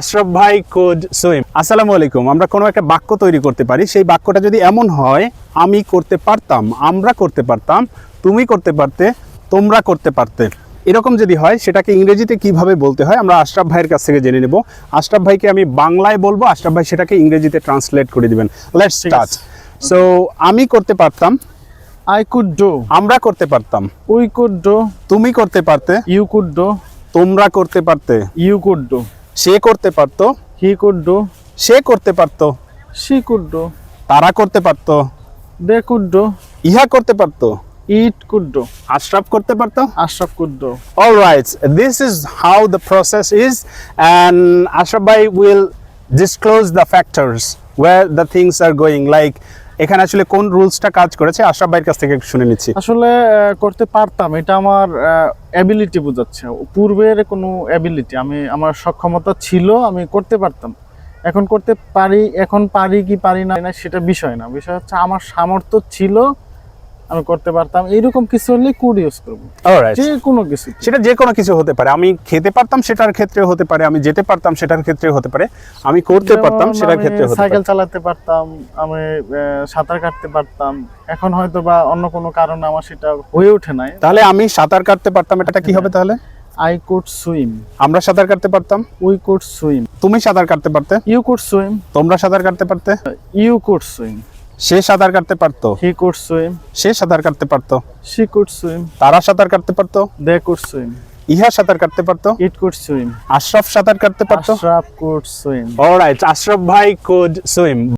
আশরাফ ভাই could swim. আসসালামু আলাইকুম। আমরা কোনো একটা বাক্য তৈরি করতে পারি, সেই বাক্যটা যদি এমন হয়, আমি করতে পারতাম, আমরা করতে পারতাম, তুমি করতে পারতে, তোমরা করতে পারতে, এরকম যদি হয়, সেটাকে ইংরেজিতে কিভাবে বলতে হয় আমরা আশরাফ ভাইয়ের কাছ থেকে জেনে নেব। আশরাফ ভাইকে আমি বাংলায় বলবো, আশরাফ ভাই সেটাকে ইংরেজিতে ট্রান্সলেট করে দিবেন। Let's start. সো আমি করতে পারতাম, I could do. আমরা করতে পারতাম, We could do. তুমি করতে পারতে, You could do. তোমরা করতে পারতে, You could do. সে করতে পারতো, He could do. সে করতে পারতো, She could do. তারা করতে পারতো, They could do. ইহা করতে পারতো, It could do. আশরাফ করতে পারতো। Ashraf could do. All right, this is how the process is, and Ashraf bhai will disclose the factors where the things are going. Like এখানে আসলে কোন রুলসটা কাজ করেছে আশরাফ ভাইয়ের কাছ থেকে একটু শুনে নিচ্ছি। আসলে করতে পারতাম, এটা আমার অ্যাবিলিটি বোঝাচ্ছে। পূর্বের কোনো অ্যাবিলিটি, আমার সক্ষমতা ছিল, আমি করতে পারতাম। এখন করতে পারি, এখন পারি কি পারি না সেটা বিষয় না, বিষয় হচ্ছে আমার সামর্থ্য ছিল, আমি করতে পারতাম। এইরকম কিছু হলে কুড ইউজ করবো, Alright, যে কোনো কিছু। সেটা যে কোনো কিছু হতে পারে। আমি খেতে পারতাম সেটার ক্ষেত্রে হতে পারে, আমি যেতে পারতাম সেটার ক্ষেত্রে হতে পারে, আমি করতে পারতাম যেমন সেটার আমি ক্ষেত্রে হতে সাইকেল পারে। চালাতে পারতাম, আমি সাঁতার কাটতে পারতাম। এখন হয়তো বা অন্য কোনো কারণে আমার সেটা হয়ে ওঠে নাই। তাহলে আমি সাঁতার কাটতে পারতাম, এটা কি হবে তাহলে? আই কুড সুইম, আমরা সাঁতার কাটতে পারতাম, উই কুড সুইম, তুমি সাঁতার কাটতে পারতে, ইউ কুড সুইম, তোমরা সাঁতার কাটতে পারতে, ইউ কুড সুইম, সে সাঁতার কাটতে পারতো, হি কুড সুইম, সে সাঁতার কাটতে পারতো, শি কুড সুইম, তারা সাঁতার কাটতে পারতো, দে কুড সুইম, ইহা সাঁতার কাটতে পারতো, ইট কুড সুইম, আশরাফ সাঁতার কাটতে পারতো। Ashraf could swim. Alright, Ashraf ভাই কুড সুইম।